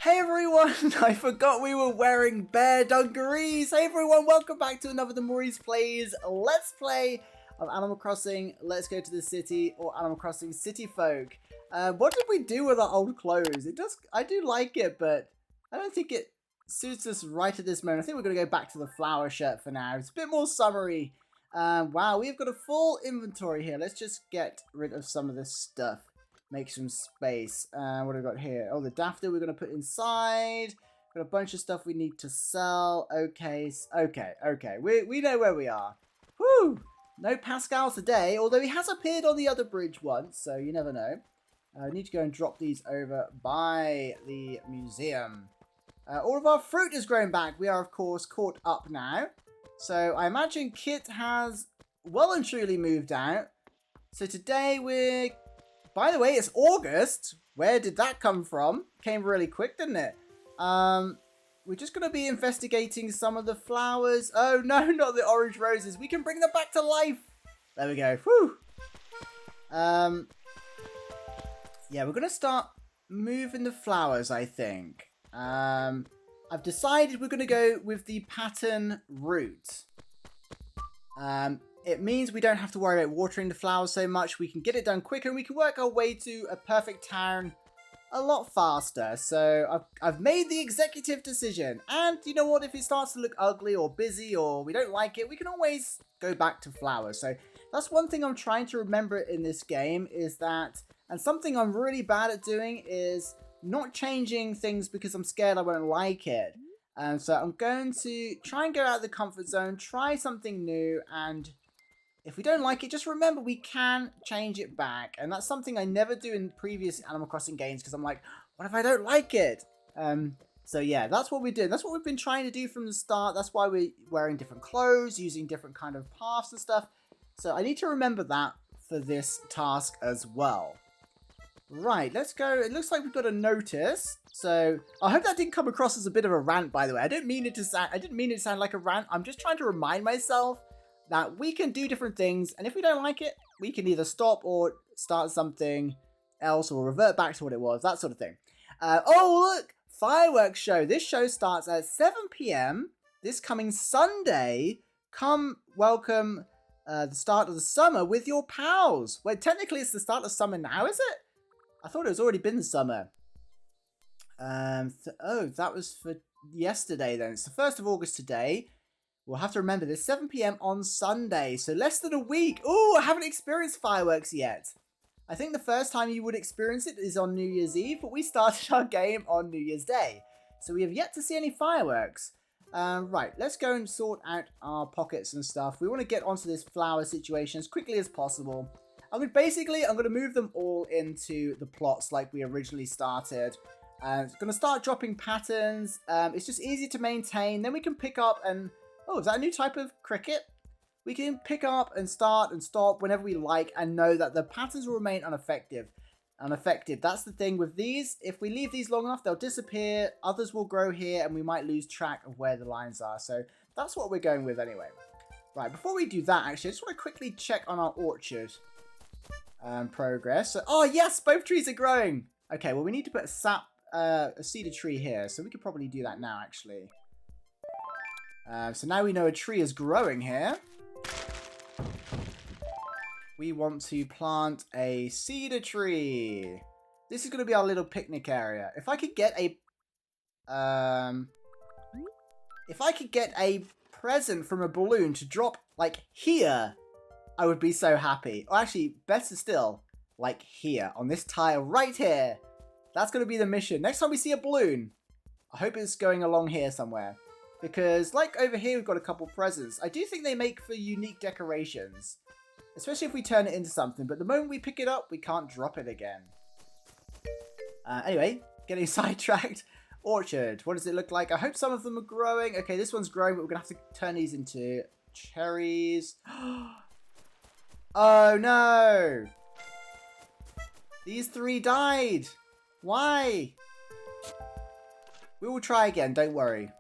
Hey everyone, I forgot we were wearing bear dungarees. Hey everyone, welcome back to another The Mori's Plays Let's Play of Animal Crossing Let's Go to the City or Animal Crossing City Folk. What did we do with our old clothes? I do like it, but I don't think it suits us right at this moment. I think we're going to go back to the flower shirt for now. It's a bit more summery. Wow, we've got a full inventory here. Let's just get rid of some of this stuff. Make some space. What have we got here? Oh, the daffodil we're going to put inside. Got a bunch of stuff we need to sell. Okay. We know where we are. Whew! No Pascal today, although he has appeared on the other bridge once, so you never know. I need to go and drop these over by the museum. All of our fruit is growing back. We are, of course, caught up now. So I imagine Kit has well and truly moved out. So today we're... By the way, it's August. Where did that come from? Came really quick, didn't it? We're just going to be investigating some of the flowers. Oh, no, not the orange roses. We can bring them back to life. There we go. Whew. Yeah, we're going to start moving the flowers, I think. I've decided we're going to go with the pattern route. It means we don't have to worry about watering the flowers so much. We can get it done quicker and we can work our way to a perfect town a lot faster. So I've made the executive decision. And you know what? If it starts to look ugly or busy or we don't like it, we can always go back to flowers. So that's one thing I'm trying to remember in this game is that, and something I'm really bad at doing is not changing things because I'm scared I won't like it. So I'm going to try and go out of the comfort zone, try something new, and if we don't like it, just remember we can change it back. And that's something I never do in previous Animal Crossing games because I'm like, what if I don't like it? So yeah, that's what we're doing. That's what we've been trying to do from the start. That's why we're wearing different clothes, using different kind of paths and stuff. So I need to remember that for this task as well. Right, let's go. It looks like we've got a notice. So I hope that didn't come across as a bit of a rant, by the way. I didn't mean it to sound like a rant. I'm just trying to remind myself that we can do different things, and if we don't like it, we can either stop or start something else or revert back to what it was, that sort of thing. Oh, look! Fireworks show. This show starts at 7 p.m. this coming Sunday. Come welcome the start of the summer with your pals. Well, technically it's the start of summer now, is it? I thought it was already been the summer. Oh, that was for yesterday then. It's the 1st of August today. We'll have to remember this, 7 p.m. on Sunday, so less than a week. Oh, I haven't experienced fireworks yet. I think the first time you would experience it is on New Year's Eve, but we started our game on New Year's Day. So we have yet to see any fireworks. Right, let's go and sort out our pockets and stuff. We want to get onto this flower situation as quickly as possible. I'm going to move them all into the plots like we originally started. It's going to start dropping patterns. It's just easy to maintain. Then we can pick up and... Oh, is that a new type of cricket? We can pick up and start and stop whenever we like and know that the patterns will remain unaffected. That's the thing with these. If we leave these long enough, they'll disappear. Others will grow here and we might lose track of where the lines are. So that's what we're going with anyway. Right, before we do that, actually, I just want to quickly check on our orchard progress. So, oh, yes, both trees are growing. Okay, well, we need to put a cedar tree here. So we could probably do that now, actually. So now we know a tree is growing here. We want to plant a cedar tree. This is going to be our little picnic area. If I could get a present from a balloon to drop like here, I would be so happy. Or actually, better still, like here on this tile right here. That's going to be the mission. Next time we see a balloon, I hope it's going along here somewhere. Because, like over here, we've got a couple presents. I do think they make for unique decorations. Especially if we turn it into something. But the moment we pick it up, we can't drop it again. Anyway, getting sidetracked. Orchard. What does it look like? I hope some of them are growing. Okay, this one's growing, but we're going to have to turn these into cherries. Oh, no. These 3 died. Why? We will try again. Don't worry.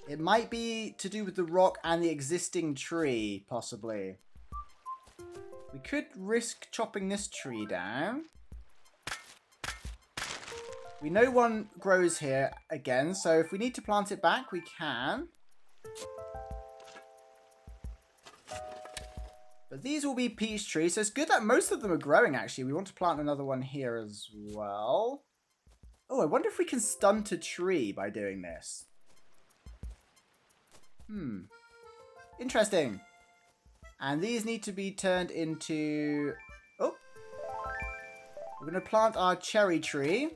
It might be to do with the rock and the existing tree, possibly. We could risk chopping this tree down. We know one grows here again, so if we need to plant it back, we can. But these will be peach trees, so it's good that most of them are growing, actually. We want to plant another one here as well. Oh, I wonder if we can stunt a tree by doing this. Interesting. And these need to be turned into... Oh. We're going to plant our cherry tree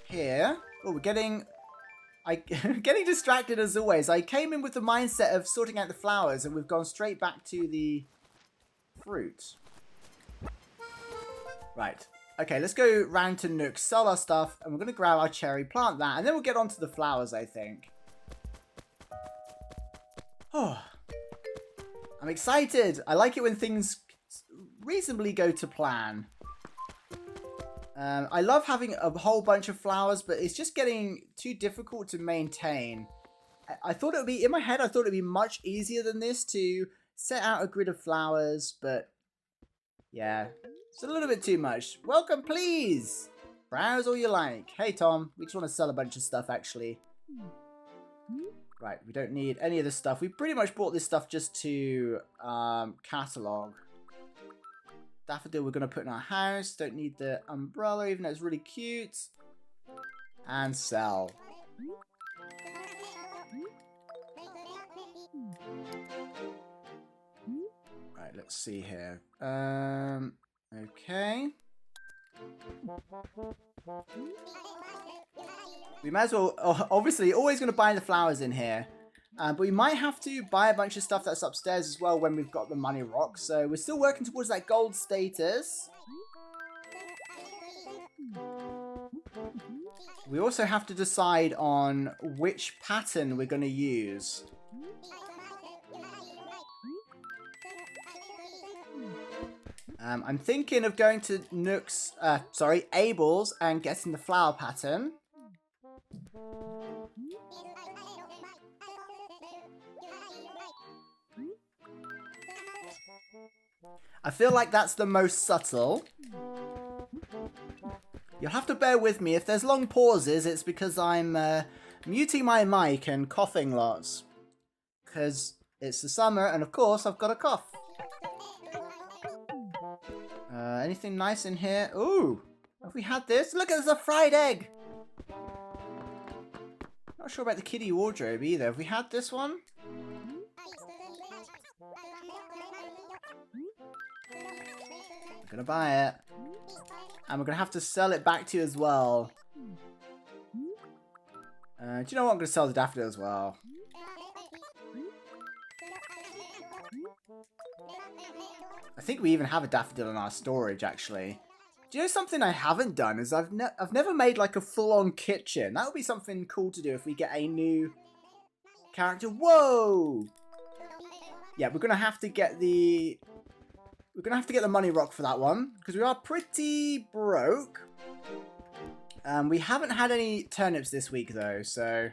here. Oh, we're getting... getting distracted as always. I came in with the mindset of sorting out the flowers and we've gone straight back to the fruit. Right. Okay, let's go round to Nook, sell our stuff, and we're going to grab our cherry, plant that, and then we'll get onto the flowers, I think. Oh, I'm excited. I like it when things reasonably go to plan. I love having a whole bunch of flowers, but it's just getting too difficult to maintain. I thought it would be, in my head, I thought it would be much easier than this to set out a grid of flowers, but yeah, it's a little bit too much. Welcome, please. Browse all you like. Hey, Tom, we just want to sell a bunch of stuff, actually. Right, we don't need any of this stuff. We pretty much bought this stuff just to catalog. Daffodil we're going to put in our house. Don't need the umbrella, even though it's really cute. And sell. Right, let's see here. Okay. We might as well, obviously, always going to buy the flowers in here. But we might have to buy a bunch of stuff that's upstairs as well when we've got the money rock. So we're still working towards that gold status. We also have to decide on which pattern we're going to use. I'm thinking of going to Nook's, Abel's and getting the flower pattern. I feel like that's the most subtle. You'll have to bear with me. If there's long pauses, it's because I'm muting my mic and coughing lots. Because it's the summer, and of course, I've got a cough. Anything nice in here? Ooh, have we had this? Look, there's a fried egg. Not sure about the kiddie wardrobe either. Have we had this one? I'm gonna buy it. And we're gonna have to sell it back to you as well. Do you know what? I'm gonna sell the daffodil as well. I think we even have a daffodil in our storage, actually. Do you know something I haven't done is I've never made like a full-on kitchen. That would be something cool to do if we get a new character. Whoa! Yeah, we're gonna have to get the money rock for that one because we are pretty broke. We haven't had any turnips this week though, so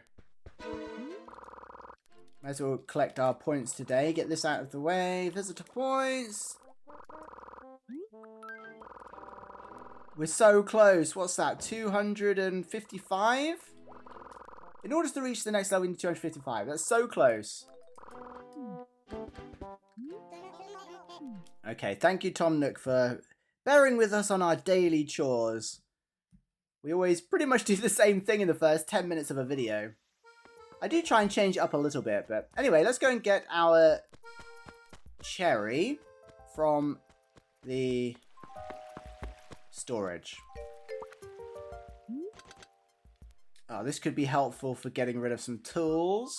might as well collect our points today. Get this out of the way. Visitor points. We're so close. What's that? 255? In order to reach the next level, we need 255. That's so close. Okay, thank you, Tom Nook, for bearing with us on our daily chores. We always pretty much do the same thing in the first 10 minutes of a video. I do try and change it up a little bit, but anyway, let's go and get our cherry from the storage. Oh, this could be helpful for getting rid of some tools.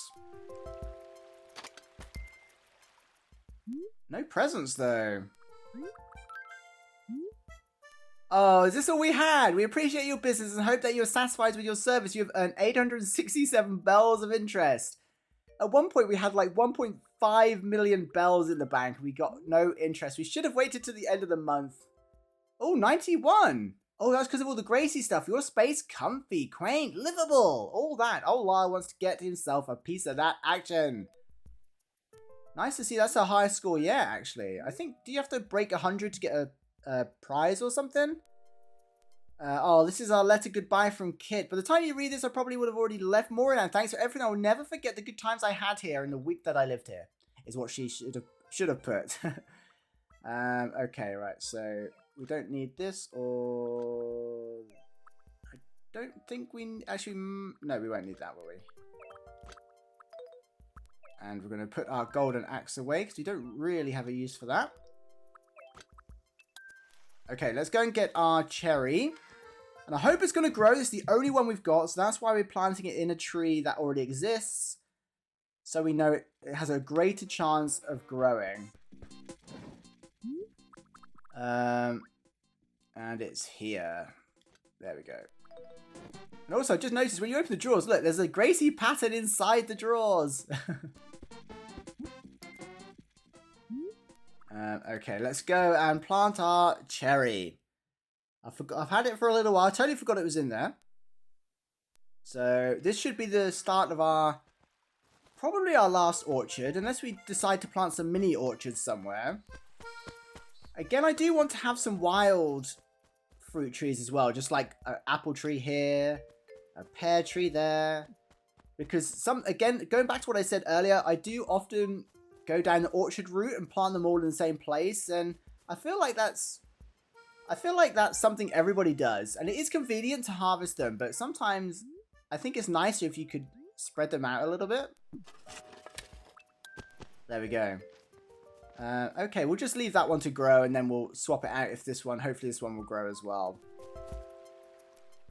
No presents, though. Oh, is this all we had? We appreciate your business and hope that you're satisfied with your service. You have earned 867 bells of interest. At one point, we had like 1.5 million bells in the bank. We got no interest. We should have waited to the end of the month. Oh, 91. Oh, that's because of all the Gracie stuff. Your space, comfy, quaint, livable. All that. Oh, Lyle wants to get himself a piece of that action. Nice to see. That's a high score yet, actually. I think, do you have to break 100 to get a prize or something? Oh, this is our letter goodbye from Kit. By the time you read this, I probably would have already left Mori, and thanks for everything. I will never forget the good times I had here in the week that I lived here, is what she should have put. Okay, right, so we don't need this, or... I don't think we... Actually, no, we won't need that, will we? And we're going to put our golden axe away, because we don't really have a use for that. Okay, let's go and get our cherry. And I hope it's going to grow. This is the only one we've got, so that's why we're planting it in a tree that already exists. So we know it has a greater chance of growing. And it's here. There we go. And also, just notice when you open the drawers, look, there's a Gracie pattern inside the drawers. Okay, let's go and plant our cherry. I've had it for a little while. I totally forgot it was in there. So this should be the start of probably our last orchard, unless we decide to plant some mini orchards somewhere. Again, I do want to have some wild fruit trees as well, just like an apple tree here, a pear tree there. Because again, going back to what I said earlier, I do often go down the orchard route and plant them all in the same place, and I feel like that's something everybody does, and it is convenient to harvest them, but sometimes I think it's nicer if you could spread them out a little bit. There we go. Okay, we'll just leave that one to grow, and then we'll swap it out if hopefully this one will grow as well.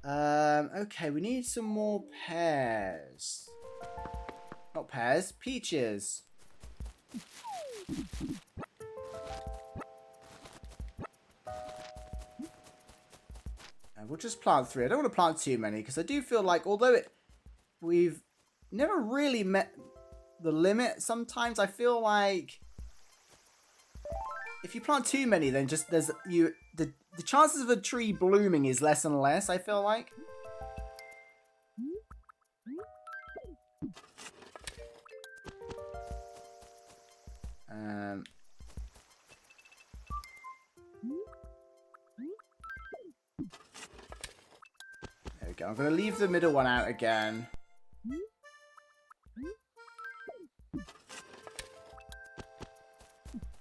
Okay, we need some more pears. Not pears, peaches. And we'll just plant 3. I don't want to plant too many, because I do feel like, although we've never really met the limit, sometimes I feel like if you plant too many, then just the chances of a tree blooming is less and less, I feel like. There we go. I'm going to leave the middle one out again.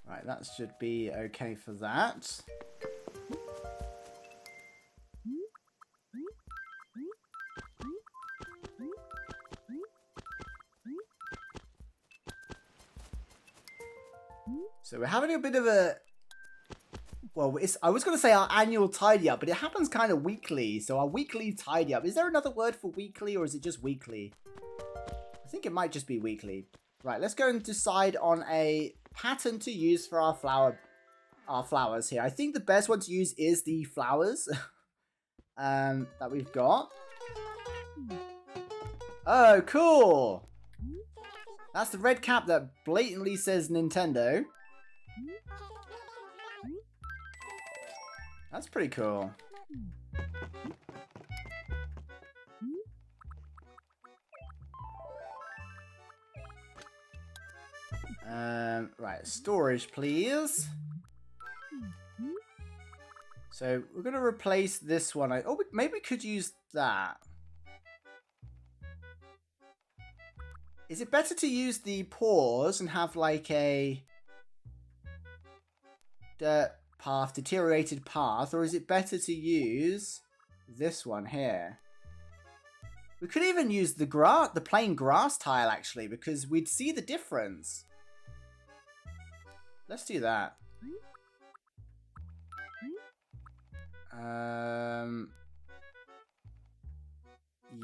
Right, that should be okay for that. So we're having a bit of a... Well, I was going to say our annual tidy up, but it happens kind of weekly. So our weekly tidy up. Is there another word for weekly, or is it just weekly? I think it might just be weekly. Right, let's go and decide on a pattern to use for our flowers here. I think the best one to use is the flowers that we've got. Oh, cool! That's the red cap that blatantly says Nintendo. That's pretty cool. Right, storage, please. So we're going to replace this one. Oh, maybe we could use that. Is it better to use the paws and have like a dirt path, deteriorated path, or is it better to use this one here? We could even use the plain grass tile actually, because we'd see the difference. Let's do that.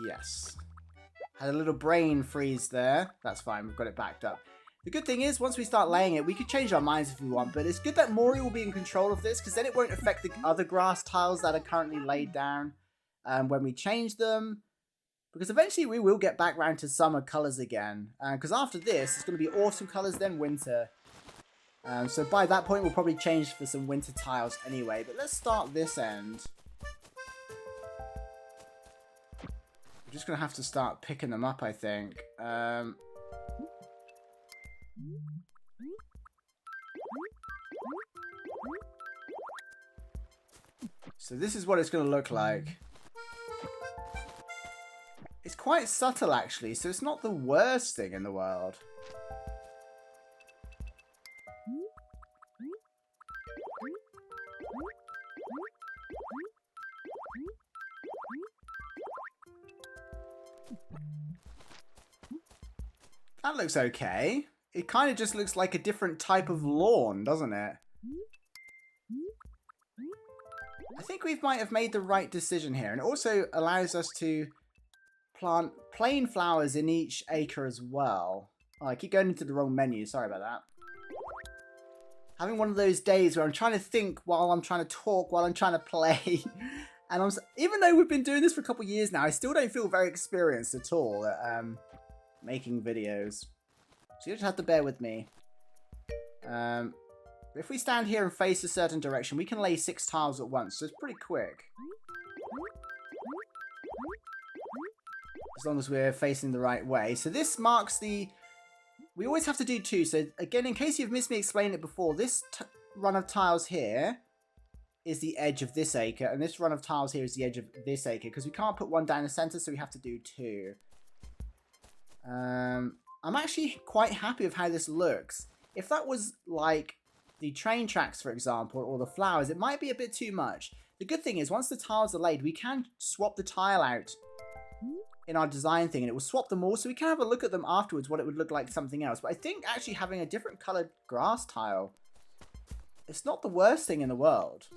Yes. Had a little brain freeze there. That's fine, we've got it backed up. The good thing is, once we start laying it, we could change our minds if we want, but it's good that Mori will be in control of this, because then it won't affect the other grass tiles that are currently laid down when we change them. Because eventually we will get back round to summer colours again. Because after this, it's going to be autumn colours, then winter. So by that point, we'll probably change for some winter tiles anyway. But let's start this end. We're just going to have to start picking them up, I think. So this is what it's going to look like. It's quite subtle actually, so it's not the worst thing in the world. That looks okay. It kind of just looks like a different type of lawn, doesn't it? I think we might have made the right decision here. And it also allows us to plant plain flowers in each acre as well. Oh, I keep going into the wrong menu. Sorry about that. Having one of those days where I'm trying to think while I'm trying to talk, while I'm trying to play. And even though we've been doing this for a couple of years now, I still don't feel very experienced at all at making videos. So you just have to bear with me. If we stand here and face a certain direction, we can lay 6 tiles at once, so it's pretty quick. As long as we're facing the right way. So this marks the... We always have to do 2. So again, in case you've missed me explaining it before, this run of tiles here is the edge of this acre, and this run of tiles here is the edge of this acre, because we can't put one down the center, so we have to do 2. I'm actually quite happy with how this looks. If that was like the train tracks, for example, or the flowers, it might be a bit too much. The good thing is, once the tiles are laid, we can swap the tile out in our design thing, and it will swap them all, so we can have a look at them afterwards, what it would look like something else. But I think actually having a different colored grass tile, it's not the worst thing in the world.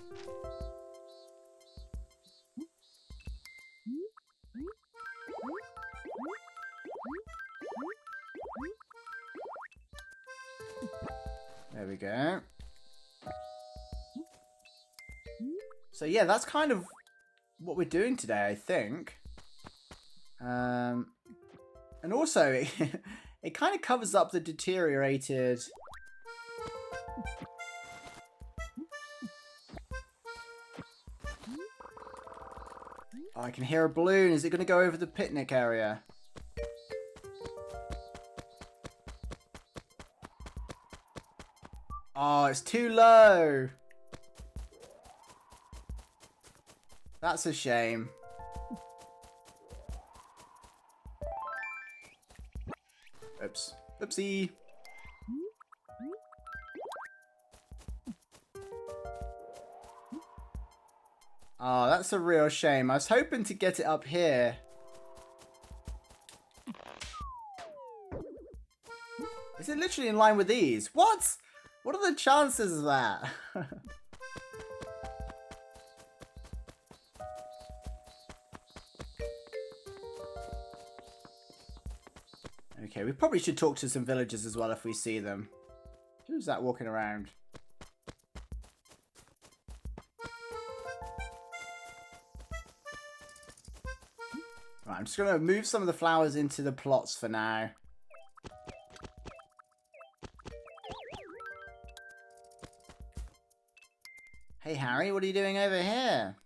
There we go. So yeah, that's kind of what we're doing today, I think. And also, it kind of covers up the deteriorated... Oh, I can hear a balloon. Is it going to go over the picnic area? Oh, it's too low. That's a shame. Oops. Oopsie. Oh, that's a real shame. I was hoping to get it up here. Is it literally in line with these? What? What are the chances of that? Okay, we probably should talk to some villagers as well if we see them. Who's that walking around? Right, I'm just going to move some of the flowers into the plots for now. Hey Harry, what are you doing over here?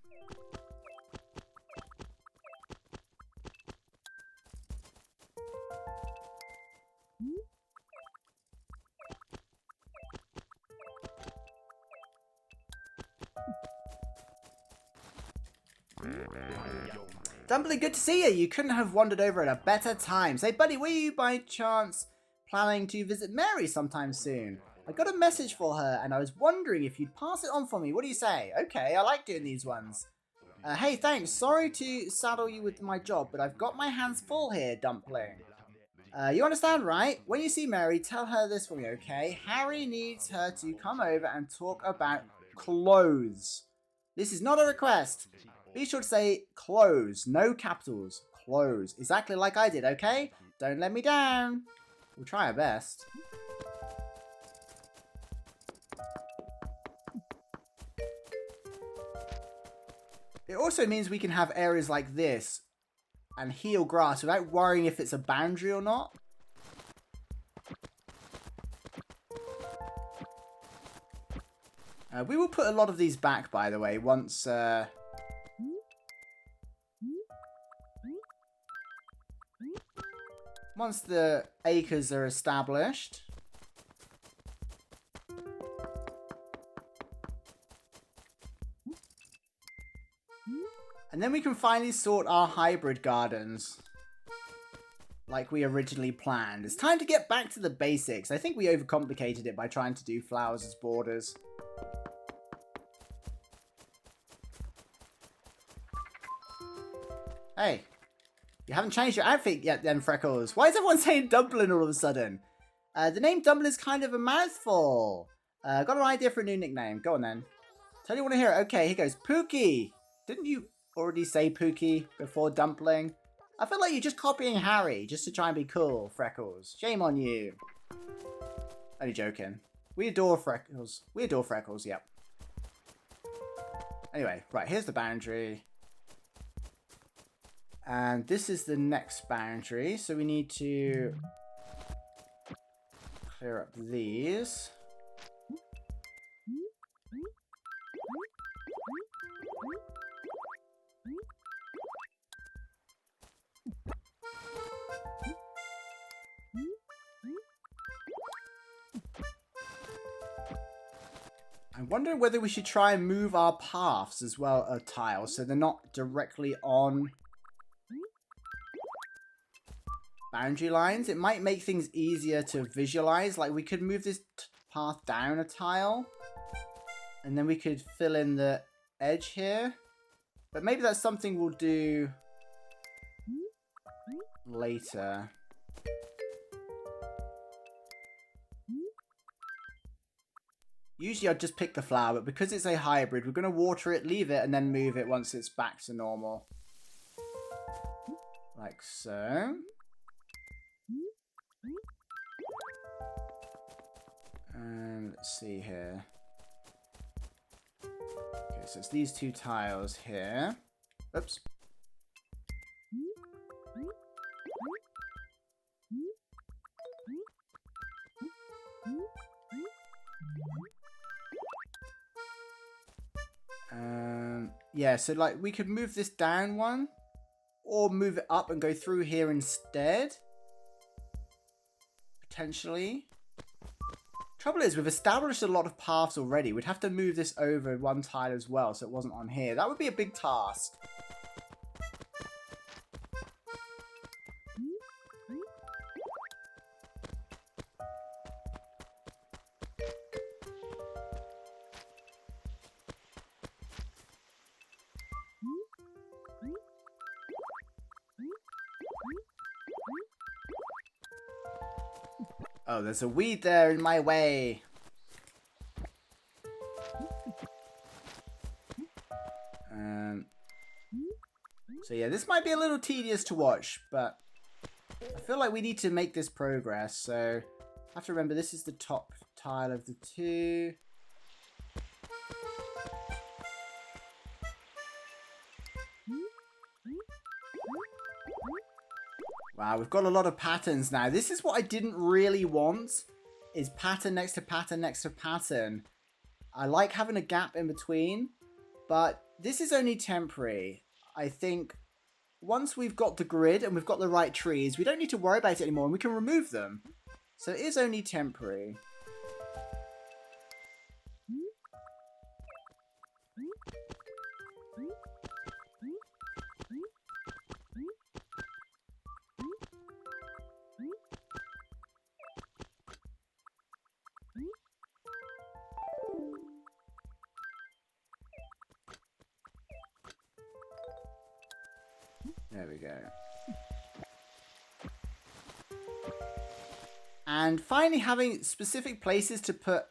Dumbly, good to see you. You couldn't have wandered over at a better time. Say, buddy, were you by chance planning to visit Mary sometime soon? I got a message for her, and I was wondering if you'd pass it on for me. What do you say? Okay, I like doing these ones. Hey, thanks. Sorry to saddle you with my job, but I've got my hands full here, Dumpling. You understand, right? When you see Mary, tell her this for me, okay? Harry needs her to come over and talk about clothes. This is not a request. Be sure to say clothes, no capitals. Clothes. Exactly like I did, okay? Don't let me down. We'll try our best. It also means we can have areas like this and heal grass without worrying if it's a boundary or not. We will put a lot of these back, by the way, once... once the acres are established. And then we can finally sort our hybrid gardens. Like we originally planned. It's time to get back to the basics. I think we overcomplicated it by trying to do flowers as borders. Hey, you haven't changed your outfit yet then, Freckles. Why is everyone saying Dumpling all of a sudden? The name Dumpling is kind of a mouthful. Got an idea for a new nickname. Go on then. Tell you want to hear it. Okay, here goes. Pookie. Didn't you already say Pookie before Dumpling? I feel like you're just copying Harry just to try and be cool, Freckles. Shame on you. Only joking. We adore Freckles. We adore Freckles, yep. Anyway, right, here's the boundary. And this is the next boundary. So we need to clear up these. I'm wondering whether we should try and move our paths as well a tile so they're not directly on boundary lines. It might make things easier to visualize. Like we could move this path down a tile and then we could fill in the edge here. But maybe that's something we'll do later. Usually I'd just pick the flower, but because it's a hybrid, we're going to water it, leave it, and then move it once it's back to normal. Like so. And let's see here. Okay, so it's these two tiles here. Oops. Yeah, so like we could move this down one or move it up and go through here instead. Potentially. Trouble is, we've established a lot of paths already. We'd have to move this over one tile as well so it wasn't on here. That would be a big task. Oh, there's a weed there in my way. So yeah, this might be a little tedious to watch, but I feel like we need to make this progress. So I have to remember this is the top tile of the two. Wow, we've got a lot of patterns now. This is what I didn't really want, is pattern next to pattern next to pattern. I like having a gap in between, but this is only temporary. I think once we've got the grid and we've got the right trees, we don't need to worry about it anymore and we can remove them. So it is only temporary. There we go. And finally having specific places to put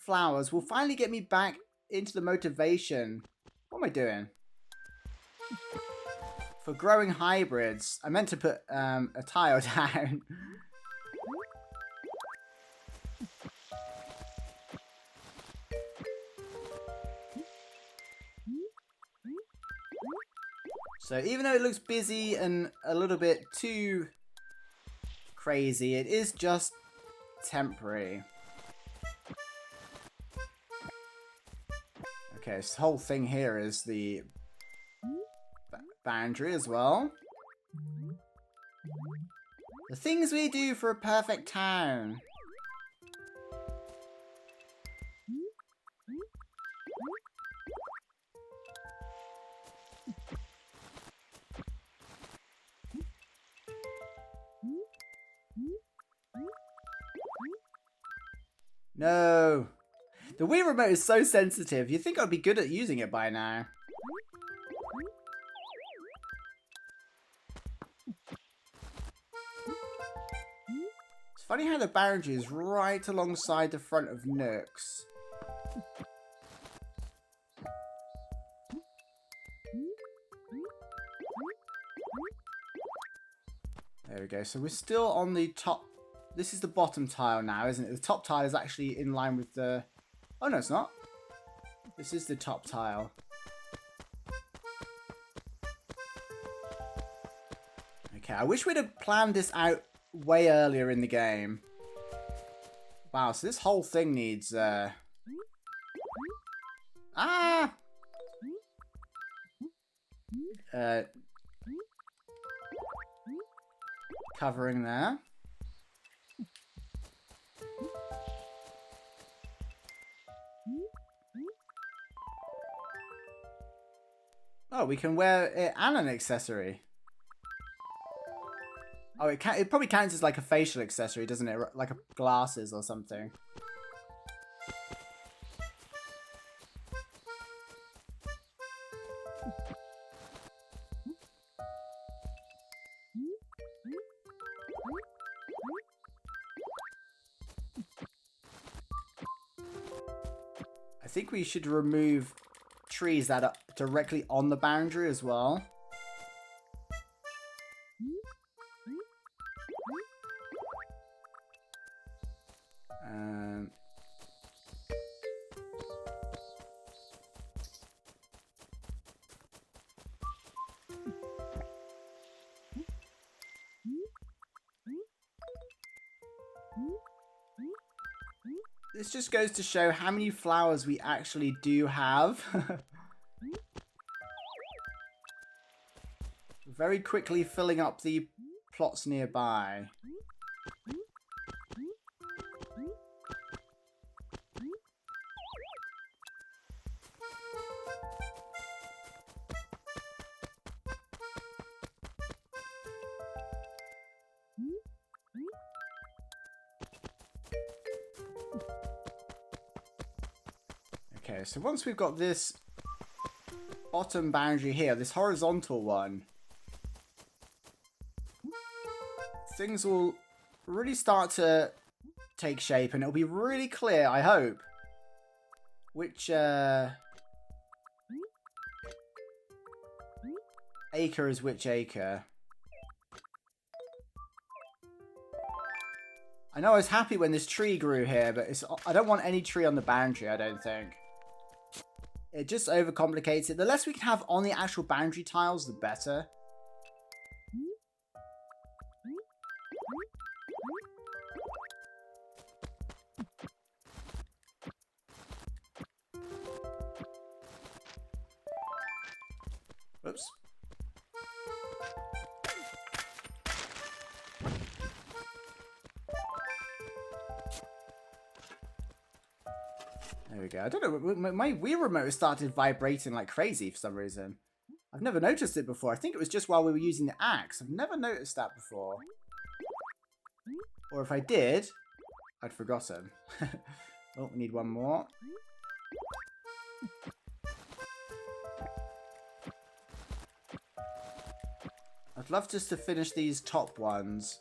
flowers will finally get me back into the motivation. What am I doing? For growing hybrids. I meant to put a tile down. So even though it looks busy and a little bit too crazy, it is just temporary. Okay, this whole thing here is the boundary as well. The things we do for a perfect town. No. The Wii remote is so sensitive. You'd think I'd be good at using it by now. It's funny how the boundary is right alongside the front of Nook's. There we go. So we're still on the top. This is the bottom tile now, isn't it? The top tile is actually in line with the... Oh, no, it's not. This is the top tile. Okay, I wish we'd have planned this out way earlier in the game. Wow, so this whole thing needs... Covering there. Oh, we can wear it and an accessory. Oh, it probably counts as like a facial accessory, doesn't it? Like a glasses or something. I think we should remove trees that are directly on the boundary as well. This just goes to show how many flowers we actually do have. Very quickly filling up the plots nearby. Okay, so once we've got this bottom boundary here, this horizontal one, things will really start to take shape and it'll be really clear, I hope, which acre is which acre. I know I was happy when this tree grew here, but I don't want any tree on the boundary, I don't think. It just overcomplicates it. The less we can have on the actual boundary tiles, the better. Oops. There we go. I don't know, my Wii remote started vibrating like crazy for some reason. I've never noticed it before. I think it was just while we were using the axe. I've never noticed that before. Or if I did, I'd forgotten. Oh, we need one more. I'd love just to finish these top ones.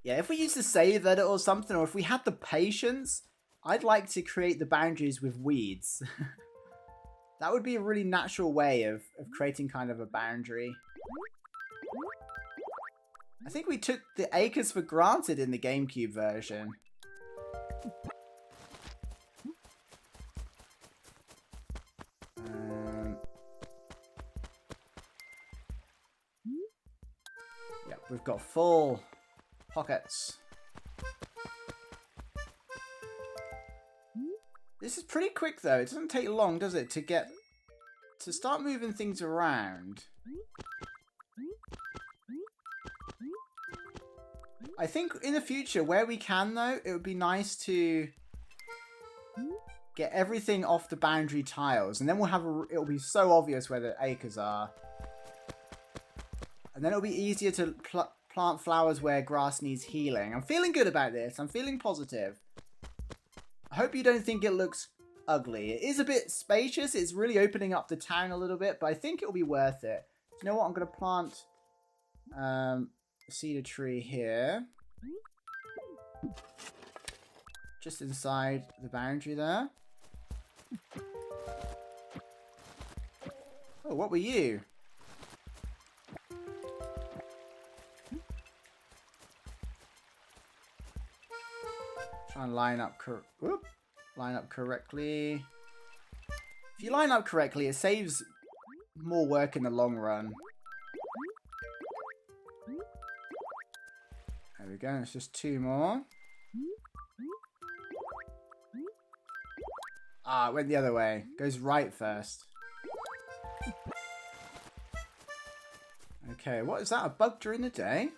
Yeah, if we used to save edit or something, or if we had the patience, I'd like to create the boundaries with weeds. That would be a really natural way of creating kind of a boundary. I think we took the acres for granted in the GameCube version. Yeah, we've got full pockets. This is pretty quick though. It doesn't take long, does it, to start moving things around. I think in the future, where we can though, it would be nice to get everything off the boundary tiles, and then we'll have it'll be so obvious where the acres are. And then it'll be easier to plant flowers where grass needs healing. I'm feeling good about this. I'm feeling positive. I hope you don't think it looks ugly. It is a bit spacious. It's really opening up the town a little bit, but I think it'll be worth it. You know what? I'm going to plant a cedar tree here. Just inside the boundary there. Oh, what were you? Try and line up correctly. If you line up correctly, it saves more work in the long run. There we go. It's just 2 more. Ah, it went the other way. Goes right first. Okay, what is that? A bug during the day?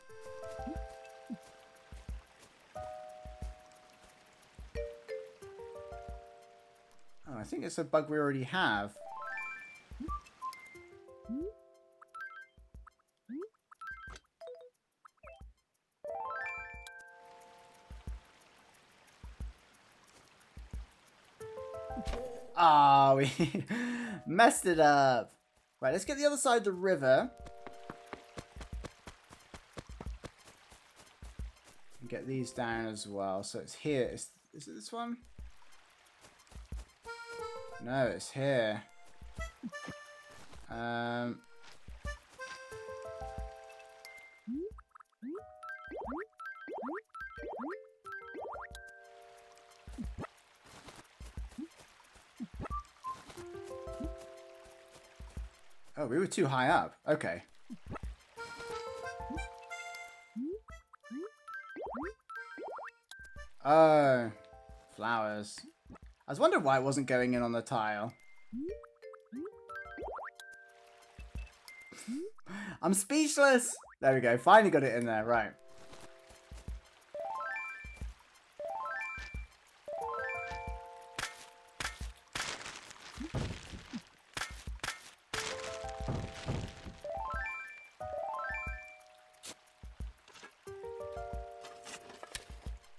Oh, I think it's a bug we already have. Ah, we messed it up. Right, let's get the other side of the river. And get these down as well. So it's here. Is it this one? No, it's here. Oh, we were too high up. Okay. Oh, flowers. I was wondering why it wasn't going in on the tile. I'm speechless. There we go. Finally got it in there. Right.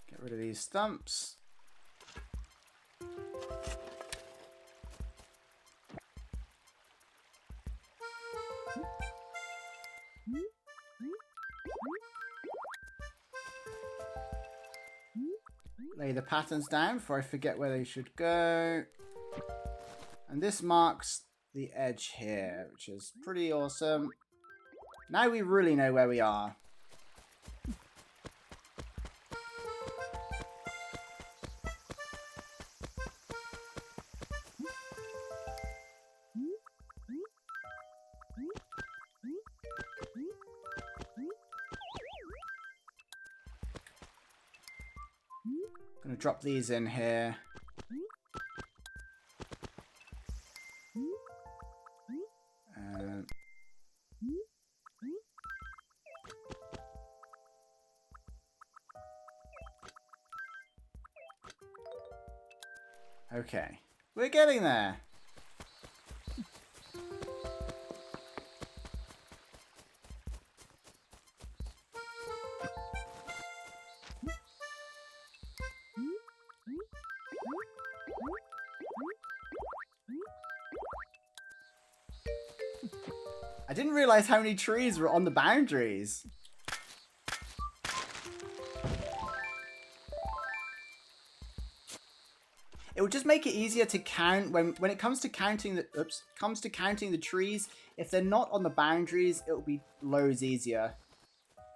Get rid of these stumps. Lay the patterns down before I forget where they should go. And this marks the edge here, which is pretty awesome. Now we really know where we are. I'm gonna drop these in here. Okay, we're getting there. I didn't realize how many trees were on the boundaries. It would just make it easier to count when it comes to counting the trees. If they're not on the boundaries, it'll be loads easier.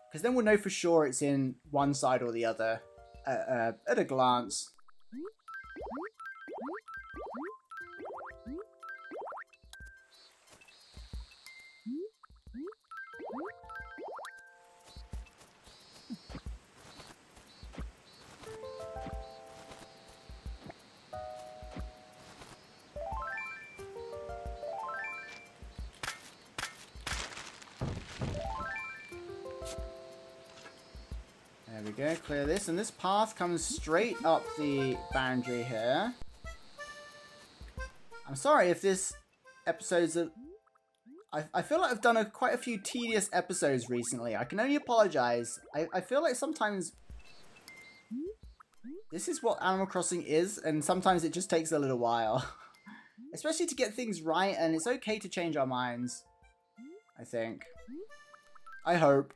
Because then we'll know for sure it's in one side or the other at a glance. There we go, clear this. And this path comes straight up the boundary here. I'm sorry if this episode's I feel like I've done quite a few tedious episodes recently. I can only apologize. I feel like sometimes this is what Animal Crossing is, and sometimes it just takes a little while. Especially to get things right, and it's okay to change our minds. I think. I hope.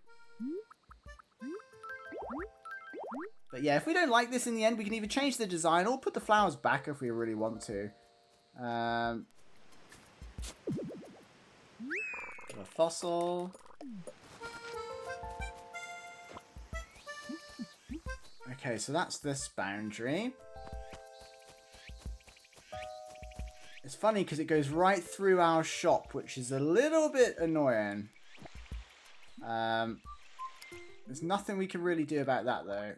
But yeah, if we don't like this in the end, we can either change the design or put the flowers back if we really want to. A fossil. Okay, so that's this boundary. It's funny because it goes right through our shop, which is a little bit annoying. There's nothing we can really do about that, though.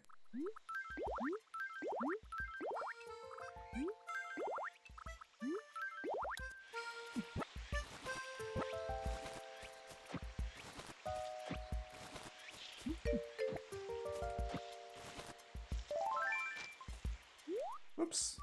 Whoops.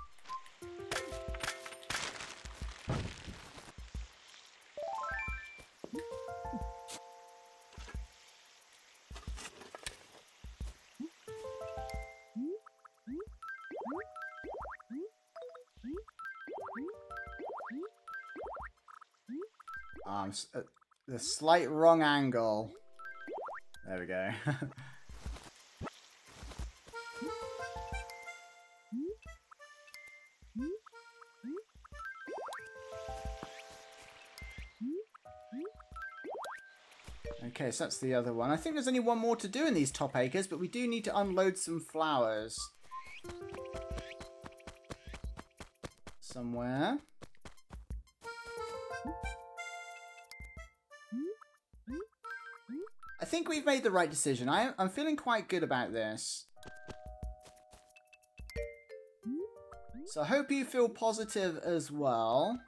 The slight wrong angle. There we go. Okay, so that's the other one. I think there's only one more to do in these top acres, but we do need to unload some flowers. Somewhere. I think we've made the right decision. I'm feeling quite good about this. So I hope you feel positive as well.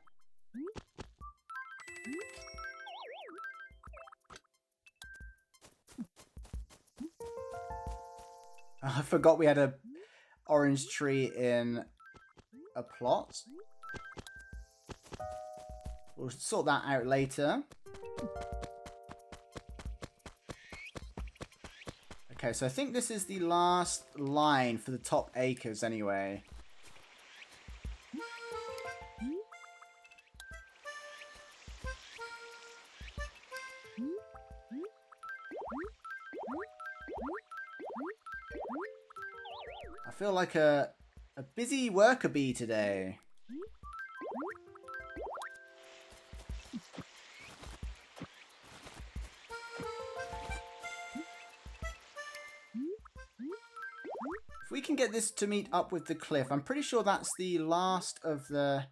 I forgot we had a orange tree in a plot. We'll sort that out later. Okay, so I think this is the last line for the top acres anyway. I feel like a busy worker bee today. If we can get this to meet up with the cliff, I'm pretty sure that's the last of the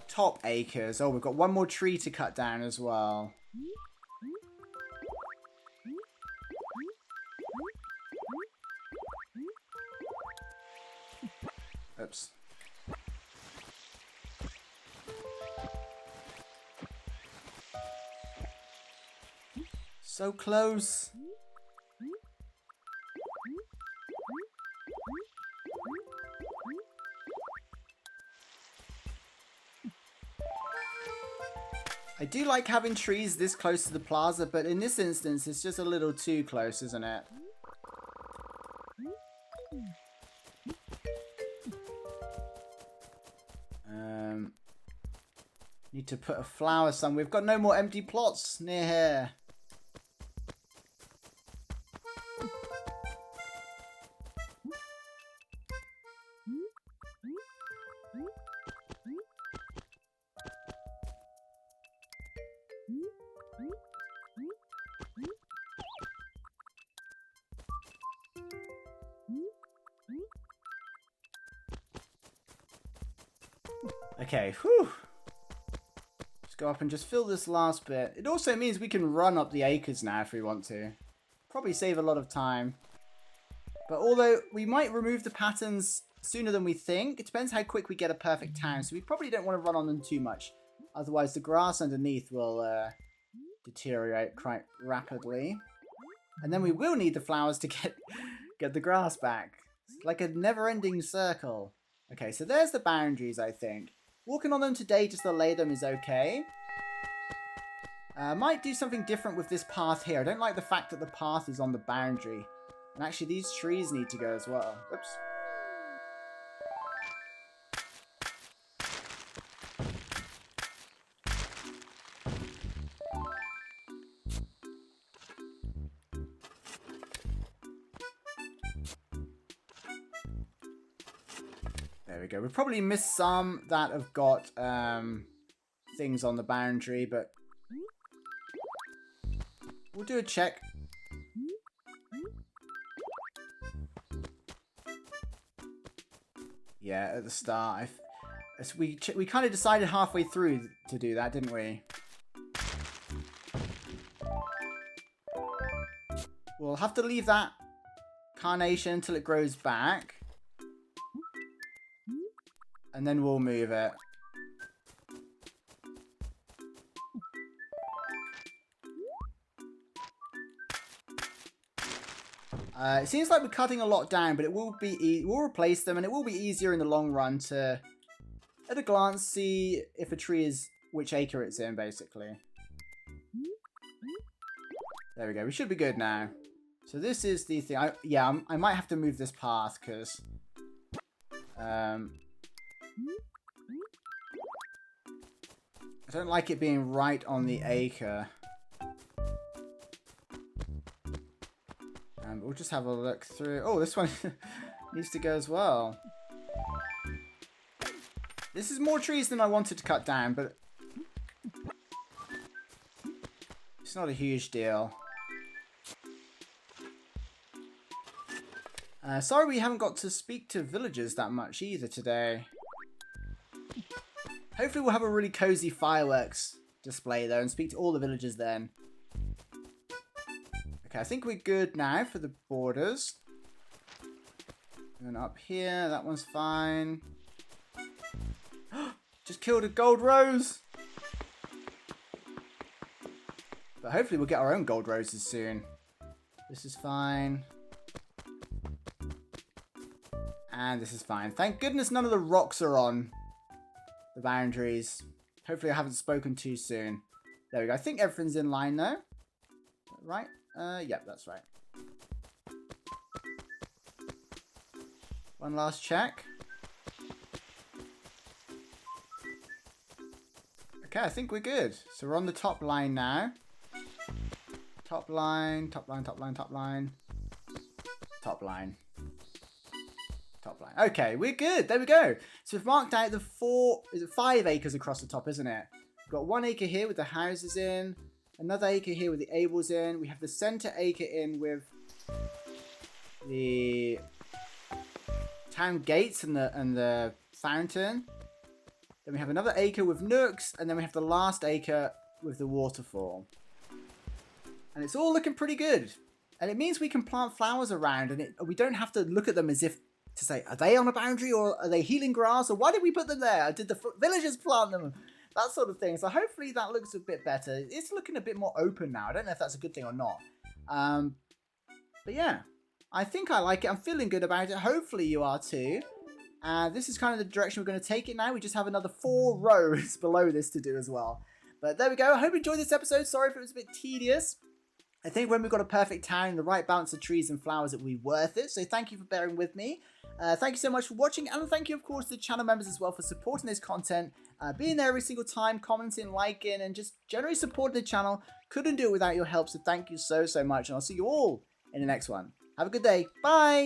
top acres. Oh, we've got one more tree to cut down as well. Oops. So close. I do like having trees this close to the plaza, but in this instance, it's just a little too close, isn't it? Need to put a flower somewhere. We've got no more empty plots near here. Okay, whew. Let's go up and just fill this last bit. It also means we can run up the acres now if we want to. Probably save a lot of time. But although we might remove the patterns sooner than we think, it depends how quick we get a perfect town. So we probably don't want to run on them too much. Otherwise the grass underneath will deteriorate quite rapidly. And then we will need the flowers to get the grass back. It's like a never-ending circle. Okay, so there's the boundaries, I think. walking on them today just to lay them is okay. Might do something different with this path here. I don't like the fact that the path is on the boundary. And actually these trees need to go as well. Oops. There we go. We've probably missed some that have got things on the boundary, but we'll do a check. Yeah, at the start. We kind of decided halfway through to do that, didn't we? We'll have to leave that carnation until it grows back. And then we'll move it. It seems like we're cutting a lot down, but it will be we'll replace them, and it will be easier in the long run to, at a glance, see if a tree is which acre it's in, basically. There we go. We should be good now. So this is the thing. I might have to move this path because I don't like it being right on the acre. We'll just have a look through. Oh, this one needs to go as well. This is more trees than I wanted to cut down, but it's not a huge deal. Sorry we haven't got to speak to villagers that much either today. Hopefully we'll have a really cozy fireworks display though and speak to all the villagers then. Okay, I think we're good now for the borders. And then up here, that one's fine. Just killed a gold rose! But hopefully we'll get our own gold roses soon. This is fine. And this is fine. Thank goodness none of the rocks are on the boundaries. Hopefully I haven't spoken too soon. There we go. I think everything's in line though. Right? Yep, that's right. One last check. Okay, I think we're good. So we're on the top line now. Top line, top line, top line, top line. Top line. Top line. Okay, we're good. There we go. So we've marked out the 5 acres across the top, isn't it? We've got 1 acre here with the houses in. Another acre here with the ables in. We have the center acre in with the town gates and the fountain. Then we have another acre with nooks, and then we have the last acre with the waterfall. And it's all looking pretty good. And it means we can plant flowers around, and we don't have to look at them as if to say, are they on a boundary or are they healing grass, or why did we put them there? Did the villagers plant them? That sort of thing. So hopefully that looks a bit better. It's looking a bit more open now. I don't know if that's a good thing or not. But yeah, I think I like it. I'm feeling good about it. Hopefully you are too. This is kind of the direction we're going to take it now. We just have another 4 rows below this to do as well. But there we go. I hope you enjoyed this episode. Sorry if it was a bit tedious. I think when we've got a perfect town, the right balance of trees and flowers, it will be worth it. So thank you for bearing with me. Thank you so much for watching. And thank you, of course, to the channel members as well for supporting this content. Being there every single time, commenting, liking, and just generally supporting the channel. Couldn't do it without your help. So thank you so, so much. And I'll see you all in the next one. Have a good day. Bye.